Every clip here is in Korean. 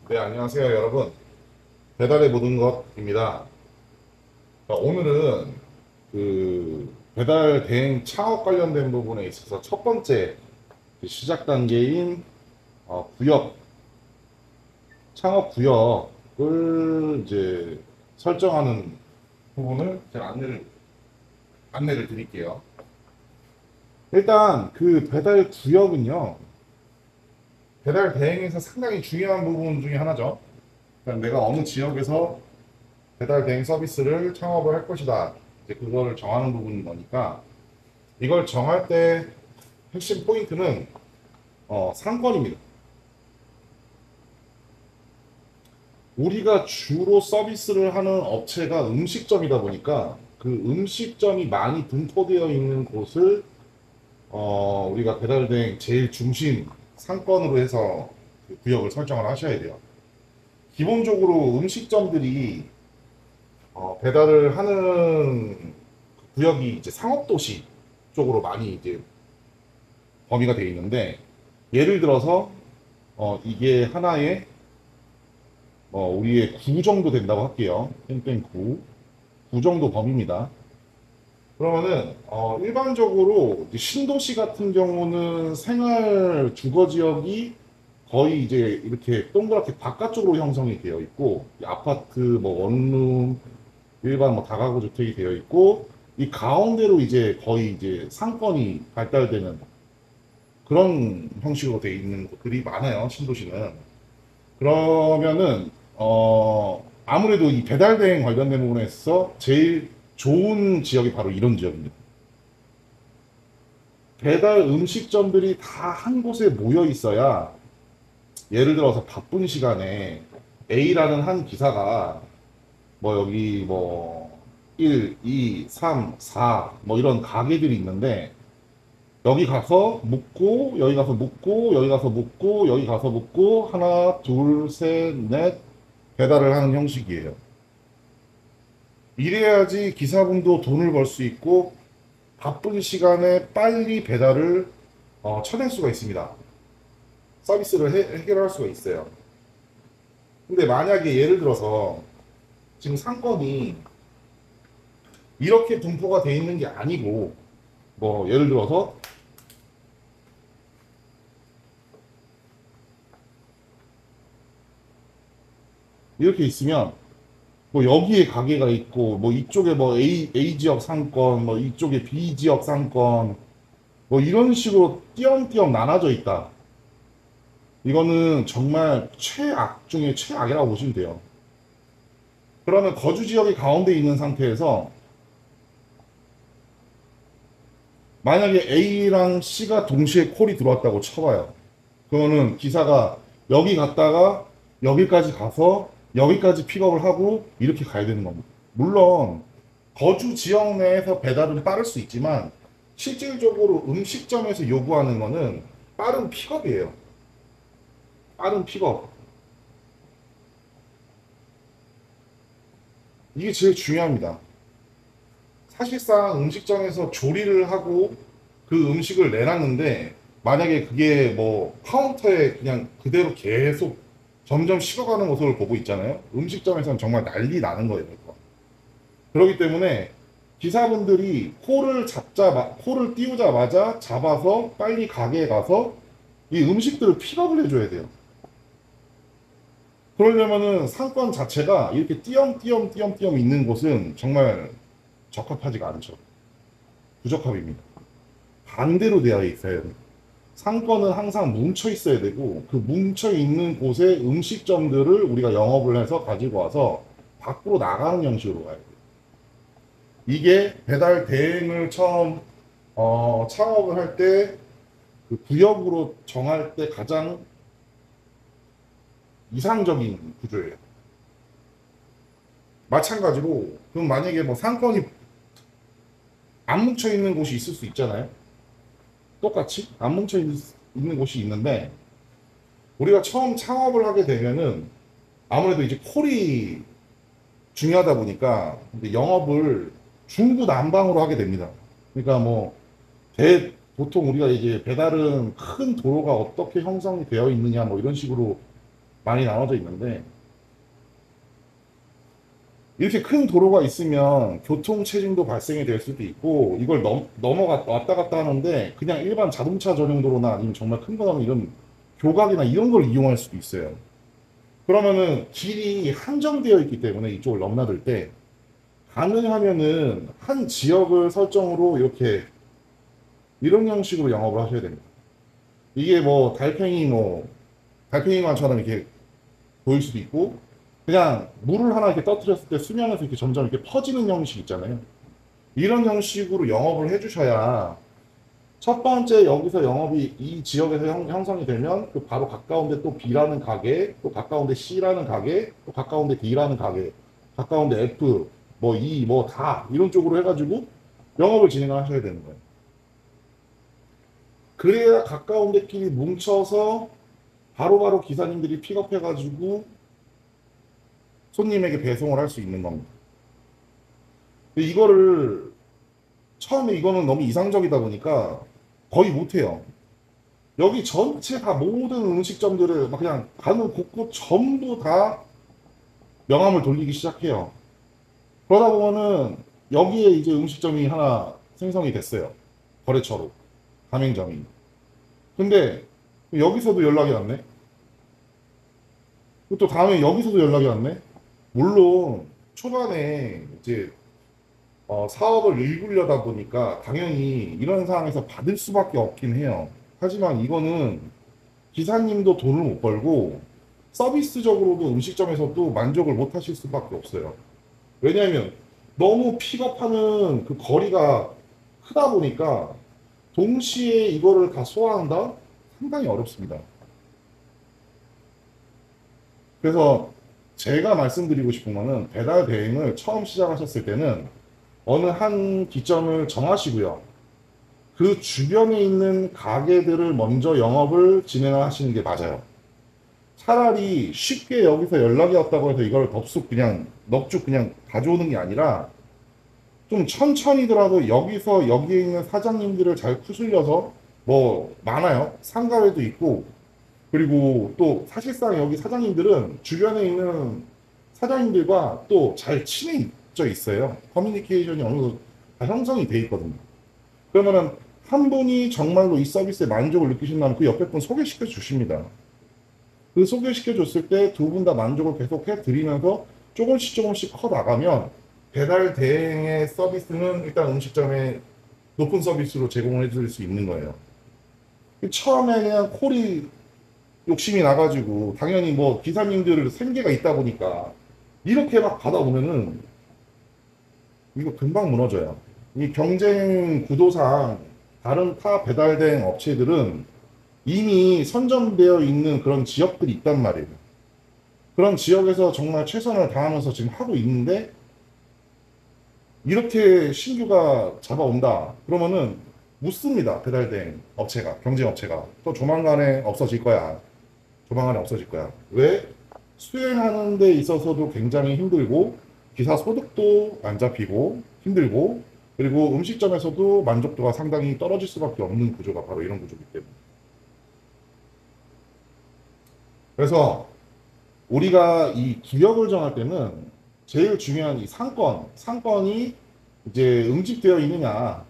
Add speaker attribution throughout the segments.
Speaker 1: 네, 안녕하세요, 여러분. 배달의 모든 것입니다. 오늘은 배달 대행 창업 관련된 부분에 있어서 첫 번째 시작 단계인 구역, 창업 구역을 이제 설정하는 부분을 제가 안내를 드릴게요. 일단 그 배달 구역은요, 배달 대행에서 상당히 중요한 부분 중에 하나죠. 그러니까 내가 어느 지역에서 배달 대행 서비스를 창업을 할 것이다. 이제 그걸 정하는 부분인 거니까 이걸 정할 때 핵심 포인트는 상권입니다. 우리가 주로 서비스를 하는 업체가 음식점이다 보니까 그 음식점이 많이 분포되어 있는 곳을 우리가 배달 대행 제일 중심 상권으로 해서 그 구역을 설정을 하셔야 돼요. 기본적으로 음식점들이 배달을 하는 구역이 이제 상업도시 쪽으로 많이 이제 범위가 되어 있는데, 예를 들어서 이게 하나의 우리의 구 정도 된다고 할게요. 땡땡 구 정도 범위입니다. 그러면은 일반적으로 이제 신도시 같은 경우는 생활 주거 지역이 거의 이제 이렇게 동그랗게 바깥쪽으로 형성이 되어 있고, 이 아파트 뭐 원룸 일반 뭐 다가구 주택이 되어 있고, 이 가운데로 이제 거의 이제 상권이 발달되는 그런 형식으로 되어 있는 곳들이 많아요, 신도시는. 그러면은 아무래도 이 배달 대행 관련된 부분에서 제일 좋은 지역이 바로 이런 지역입니다. 배달 음식점들이 다 한 곳에 모여 있어야, 예를 들어서 바쁜 시간에 A라는 한 기사가 뭐 여기 뭐 1, 2, 3, 4 뭐 이런 가게들이 있는데, 여기 가서 묵고 여기 가서 묵고 여기 가서 묵고 여기 가서 묵고 하나 둘 셋 넷 배달을 하는 형식이에요. 이래야지 기사분도 돈을 벌 수 있고 바쁜 시간에 빨리 배달을 쳐낼 수가 있습니다. 서비스를 해결할 수가 있어요. 근데 만약에 예를 들어서 지금 상권이 이렇게 분포가 돼 있는 게 아니고, 뭐 예를 들어서 이렇게 있으면 뭐 여기에 가게가 있고 뭐 이쪽에 뭐 A 지역 상권 뭐 이쪽에 B 지역 상권 뭐 이런 식으로 띄엄띄엄 나눠져 있다. 이거는 정말 최악 중에 최악이라고 보시면 돼요. 그러면 거주 지역이 가운데 있는 상태에서 만약에 A랑 C가 동시에 콜이 들어왔다고 쳐봐요. 그거는 기사가 여기 갔다가 여기까지 가서 여기까지 픽업을 하고 이렇게 가야 되는 겁니다. 물론 거주 지역 내에서 배달은 빠를 수 있지만 실질적으로 음식점에서 요구하는 거는 빠른 픽업이에요. 빠른 픽업. 이게 제일 중요합니다. 사실상 음식점에서 조리를 하고 그 음식을 내놨는데, 만약에 그게 뭐 카운터에 그냥 그대로 계속 점점 식어가는 모습을 보고 있잖아요. 음식점에서는 정말 난리 나는 거예요. 이거. 그렇기 때문에 기사분들이 콜을 띄우자마자 잡아서 빨리 가게에 가서 이 음식들을 픽업을 해줘야 돼요. 그러려면은 상권 자체가 이렇게 띄엄띄엄 있는 곳은 정말 적합하지가 않죠. 부적합입니다. 반대로 되어 있어야 돼요. 상권은 항상 뭉쳐 있어야 되고, 그 뭉쳐 있는 곳에 음식점들을 우리가 영업을 해서 가지고 와서 밖으로 나가는 형식으로 가야 돼요. 이게 배달 대행을 처음 창업을 할 때 그 구역으로 정할 때 가장 이상적인 구조예요. 마찬가지로 그럼 만약에 뭐 상권이 안 뭉쳐 있는 곳이 있을 수 있잖아요. 똑같이 안 뭉쳐 있는 곳이 있는데, 우리가 처음 창업을 하게 되면은 아무래도 이제 콜이 중요하다 보니까 이제 영업을 중구난방으로 하게 됩니다. 그러니까 뭐 보통 우리가 이제 배달은 큰 도로가 어떻게 형성이 되어 있느냐 뭐 이런 식으로 많이 나눠져 있는데, 이렇게 큰 도로가 있으면 교통 체증도 발생이 될 수도 있고, 이걸 왔다 갔다 하는데 그냥 일반 자동차 전용 도로나 아니면 정말 큰 거는 이런 교각이나 이런 걸 이용할 수도 있어요. 그러면은 길이 한정되어 있기 때문에 이쪽을 넘나들 때 가능하면은 한 지역을 설정으로 이렇게 이런 형식으로 영업을 하셔야 됩니다. 이게 뭐 달팽이만처럼 이렇게 보일 수도 있고, 그냥 물을 하나 이렇게 떠뜨렸을 때 수면에서 이렇게 점점 이렇게 퍼지는 형식 있잖아요. 이런 형식으로 영업을 해주셔야 첫 번째 여기서 영업이 이 지역에서 형성이 되면 그 바로 가까운데 또 B라는 가게, 또 가까운데 C라는 가게, 또 가까운데 D라는 가게, 가까운데 F, 뭐 E, 뭐 다 이런 쪽으로 해가지고 영업을 진행하셔야 되는 거예요. 그래야 가까운 데끼리 뭉쳐서 바로바로 기사님들이 픽업해가지고 손님에게 배송을 할 수 있는 겁니다. 근데 이거를 처음에 이거는 너무 이상적이다 보니까 거의 못해요. 여기 전체 다 모든 음식점들을 막 그냥 가는 곳곳 전부 다 명함을 돌리기 시작해요. 그러다 보면은 여기에 이제 음식점이 하나 생성이 됐어요. 거래처로. 가맹점이. 근데 여기서도 연락이 왔네. 또 다음에 여기서도 연락이 왔네. 물론 초반에 이제 사업을 일구려다 보니까 당연히 이런 상황에서 받을 수밖에 없긴 해요. 하지만 이거는 기사님도 돈을 못 벌고 서비스적으로도 음식점에서도 만족을 못 하실 수밖에 없어요. 왜냐하면 너무 픽업하는 그 거리가 크다 보니까 동시에 이거를 다 소화한다? 상당히 어렵습니다. 그래서 제가 말씀드리고 싶은 거는 배달 대행을 처음 시작하셨을 때는 어느 한 기점을 정하시고요. 그 주변에 있는 가게들을 먼저 영업을 진행하시는 게 맞아요. 차라리 쉽게 여기서 연락이 왔다고 해서 이걸 덥석 그냥 넉죽 그냥 가져오는 게 아니라 좀 천천히더라도 여기서 여기에 있는 사장님들을 잘 추슬려서 뭐 많아요. 상가에도 있고 그리고 또 사실상 여기 사장님들은 주변에 있는 사장님들과 또 잘 친해져 있어요. 커뮤니케이션이 어느 정도 다 형성이 돼 있거든요. 그러면은 한 분이 정말로 이 서비스에 만족을 느끼신다면 그 옆에 분 소개시켜 주십니다. 그 소개시켜 줬을 때 두 분 다 만족을 계속 해 드리면서 조금씩 조금씩 커 나가면 배달 대행의 서비스는 일단 음식점에 높은 서비스로 제공을 해드릴 수 있는 거예요. 처음에 그냥 콜이 욕심이 나가지고 당연히 뭐 기사님들 생계가 있다 보니까 이렇게 막 받아오면은 이거 금방 무너져요. 이 경쟁 구도상 다른 타 배달 대행 업체들은 이미 선점되어 있는 그런 지역들이 있단 말이에요. 그런 지역에서 정말 최선을 다하면서 지금 하고 있는데 이렇게 신규가 잡아온다. 그러면은 묻습니다. 배달대행 업체가, 경쟁 업체가. 또 조만간에 없어질 거야. 조만간에 없어질 거야. 왜? 수행하는 데 있어서도 굉장히 힘들고, 기사 소득도 안 잡히고, 힘들고, 그리고 음식점에서도 만족도가 상당히 떨어질 수밖에 없는 구조가 바로 이런 구조이기 때문에. 그래서 우리가 이 기업을 정할 때는 제일 중요한 이 상권이 이제 응집되어 있느냐,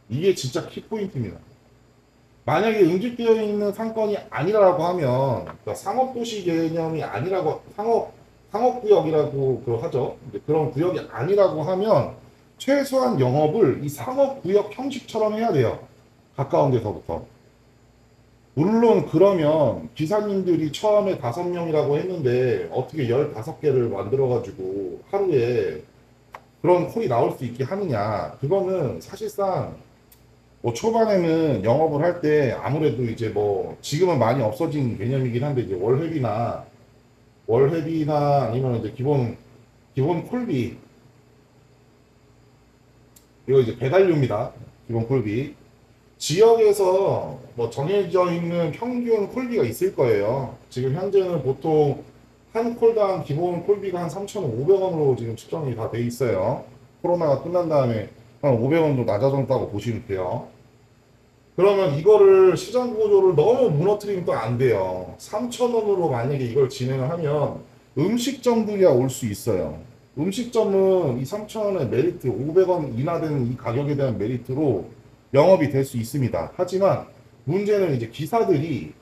Speaker 1: 이게 진짜 키포인트입니다. 만약에 응집되어 있는 상권이 아니라고 하면, 그러니까 상업도시 개념이 아니라고, 상업구역이라고 하죠. 이제 그런 구역이 아니라고 하면, 최소한 영업을 이 상업구역 형식처럼 해야 돼요. 가까운 데서부터. 물론 그러면 기사님들이 처음에 5명이라고 했는데 어떻게 15개를 만들어가지고 하루에 그런 콜이 나올 수 있게 하느냐. 그거는 사실상 뭐 초반에는 영업을 할 때 아무래도 이제 뭐 지금은 많이 없어진 개념이긴 한데 이제 월회비나 아니면 이제 기본 콜비, 이거 이제 배달료입니다. 기본 콜비. 지역에서 뭐 정해져 있는 평균 콜비가 있을 거예요. 지금 현재는 보통 한 콜당 기본 콜비가 한 3,500원으로 지금 측정이 다 돼 있어요. 코로나가 끝난 다음에 한 500원도 낮아졌다고 보시면 돼요. 그러면 이거를 시장 구조를 너무 무너뜨리면 또 안 돼요. 3,000원으로 만약에 이걸 진행을 하면 음식점들이야 올 수 있어요. 음식점은 이 3,000원의 메리트, 500원 이나 되는 이 가격에 대한 메리트로 영업이 될 수 있습니다. 하지만 문제는 이제 기사들이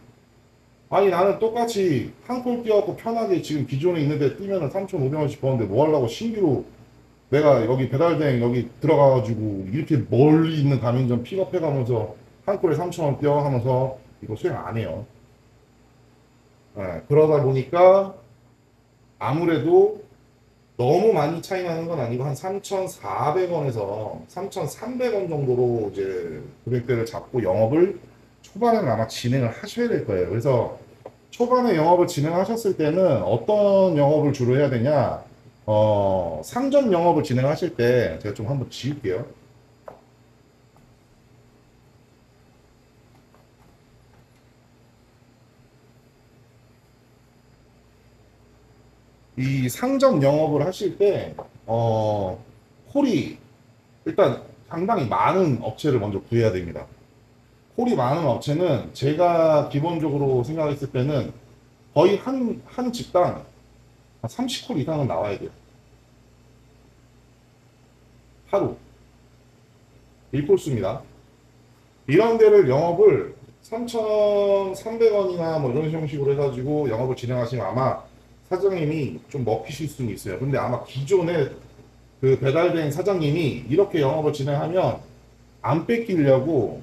Speaker 1: 아니 나는 똑같이 한 콜 뛰어갖고 편하게 지금 기존에 있는데 뛰면은 3,500원씩 버는데 뭐 하려고 신규로 내가 여기 배달된 여기 들어가가지고 이렇게 멀리 있는 가맹점 픽업해가면서 한 콜에 3,000원 떼어 하면서 이거 수행 안 해요. 예, 그러다 보니까 아무래도 너무 많이 차이 나는 건 아니고 한 3,400원에서 3,300원 정도로 이제 금액대를 잡고 영업을 초반에는 아마 진행을 하셔야 될 거예요. 그래서 초반에 영업을 진행하셨을 때는 어떤 영업을 주로 해야 되냐? 상점 영업을 진행하실 때 제가 좀 한번 지울게요. 이 상점 영업을 하실 때, 콜이 일단 상당히 많은 업체를 먼저 구해야 됩니다. 콜이 많은 업체는 제가 기본적으로 생각했을 때는 거의 한 집당 한 30콜 이상은 나와야 돼요. 하루. 1콜수입니다. 이런 데를 영업을 3,300원이나 뭐 이런 형식으로 해가지고 영업을 진행하시면 아마 사장님이 좀 먹히실 수는 있어요. 근데 아마 기존에 그 배달된 사장님이 이렇게 영업을 진행하면 안 뺏기려고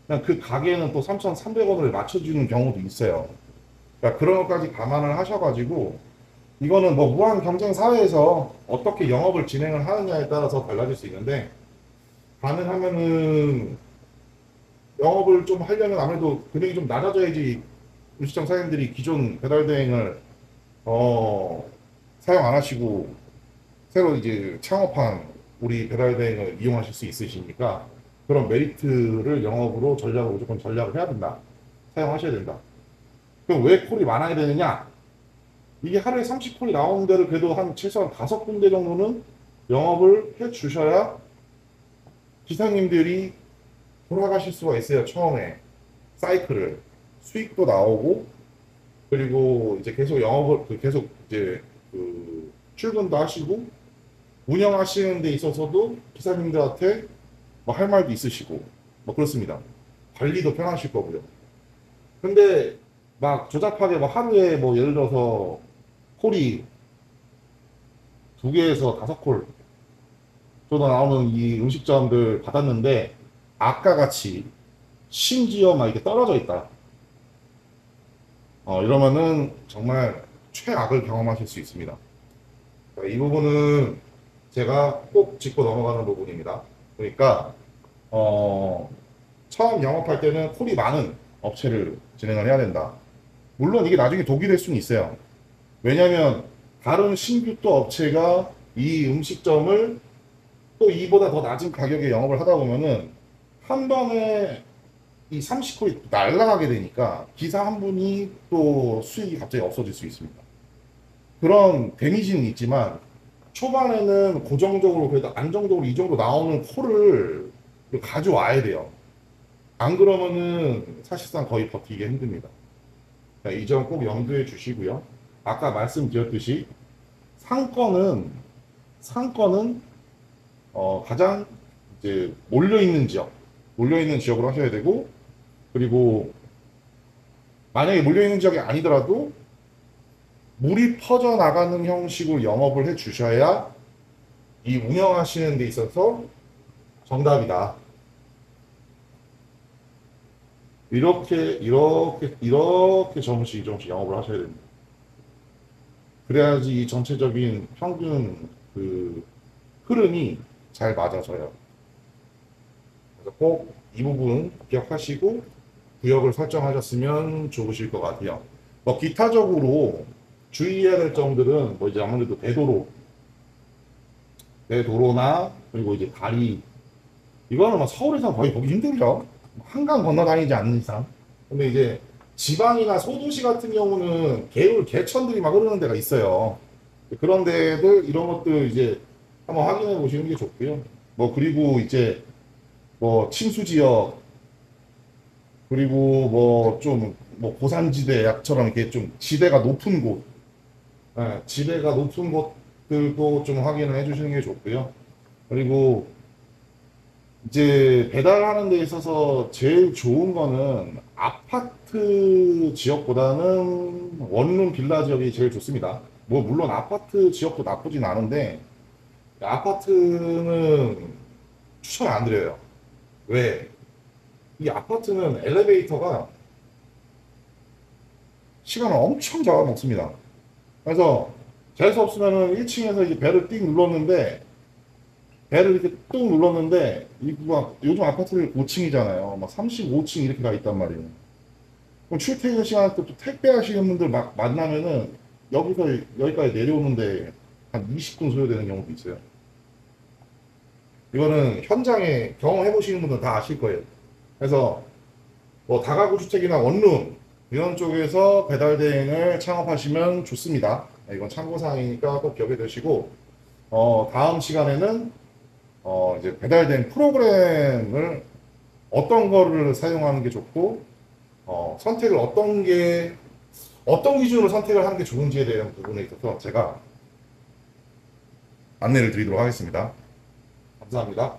Speaker 1: 그냥 그 가게는 또 3,300원을 맞춰주는 경우도 있어요. 그러니까 그런 것까지 감안을 하셔가지고 이거는 뭐 무한 경쟁 사회에서 어떻게 영업을 진행을 하느냐에 따라서 달라질 수 있는데 가능하면은 영업을 좀 하려면 아무래도 금액이 좀 낮아져야지 음식점 사장님들이 기존 배달 대행을 사용 안 하시고 새로 이제 창업한 우리 배달 대행을 이용하실 수 있으시니까 그런 메리트를 영업으로 전략을 무조건 전략을 해야 된다. 사용하셔야 된다. 그럼 왜 콜이 많아야 되느냐? 이게 하루에 30콜이 나오는 데를 그래도 한 최소한 5군데 정도는 영업을 해 주셔야 기사님들이 돌아가실 수가 있어요. 처음에 사이클을 수익도 나오고 그리고 이제 계속 영업을 계속 이제 그 출근도 하시고 운영하시는 데 있어서도 기사님들한테 뭐 할 말도 있으시고 뭐 그렇습니다. 관리도 편하실 거고요. 근데 막 조잡하게 뭐 하루에 뭐 예를 들어서 콜이 2개에서 5콜 정도 나오는 이 음식점들 받았는데 아까 같이 심지어 막 이렇게 떨어져 있다. 이러면은 정말 최악을 경험하실 수 있습니다. 이 부분은 제가 꼭 짚고 넘어가는 부분입니다. 그러니까 처음 영업할 때는 콜이 많은 업체를 진행을 해야 된다. 물론 이게 나중에 독이 될 수는 있어요. 왜냐하면 다른 신규 또 업체가 이 음식점을 또 이보다 더 낮은 가격에 영업을 하다 보면은 한 번에 이 30콜이 날아가게 되니까 기사 한 분이 또 수익이 갑자기 없어질 수 있습니다. 그런 데미지는 있지만 초반에는 고정적으로 그래도 안정적으로 이 정도 나오는 콜을 가져와야 돼요. 안 그러면은 사실상 거의 버티기 힘듭니다. 이 점 꼭 염두에 주시고요. 아까 말씀드렸듯이 상권은 가장 이제 몰려있는 지역으로 하셔야 되고 그리고 만약에 몰려있는 지역이 아니더라도 물이 퍼져나가는 형식으로 영업을 해 주셔야 이 운영하시는 데 있어서 정답이다. 이렇게 조금씩 영업을 하셔야 됩니다. 그래야지 이 전체적인 평균 그 흐름이 잘 맞아져요. 그래서 꼭 이 부분 기억하시고 구역을 설정하셨으면 좋으실 것 같아요. 뭐 기타적으로 주의해야 될 점들은 뭐 이제 아무래도 대도로나 그리고 이제 다리 이거는 뭐 서울에서 거의 보기 힘들죠. 한강 건너 다니지 않는 이상. 근데 이제 지방이나 소도시 같은 경우는 개천들이 막 흐르는 데가 있어요. 그런 데들 이런 것들 이제 한번 확인해 보시는 게 좋고요. 뭐 그리고 이제 뭐 침수 지역 그리고 뭐 좀 뭐 고산지대 약처럼 이렇게 좀 지대가 높은 곳, 지대가 높은 곳들도 좀 확인을 해주시는 게 좋고요. 그리고 이제 배달하는 데 있어서 제일 좋은 거는 아파트 지역보다는 원룸 빌라 지역이 제일 좋습니다. 뭐 물론 아파트 지역도 나쁘진 않은데 아파트는 추천 안 드려요. 왜? 이 아파트는 엘리베이터가 시간을 엄청 잡아먹습니다. 그래서 재수 없으면은 1층에서 이제 배를 띵 눌렀는데 배를 이렇게 뚝 눌렀는데 막 요즘 아파트를 5층이잖아요. 막 35층 이렇게 가 있단 말이에요. 그럼 출퇴근 시간 때 또 택배 하시는 분들 막 만나면은 여기서 여기까지 내려오는데 한 20분 소요되는 경우도 있어요. 이거는 현장에 경험해 보시는 분들 다 아실 거예요. 그래서 뭐 다가구 주택이나 원룸 이런 쪽에서 배달 대행을 창업하시면 좋습니다. 이건 참고사항이니까 꼭 기억해 두시고 다음 시간에는 이제 배달 대행 프로그램을 어떤 거를 사용하는 게 좋고 선택을 어떤 기준으로 선택을 하는 게 좋은지에 대한 부분에 있어서 제가 안내를 드리도록 하겠습니다. 감사합니다.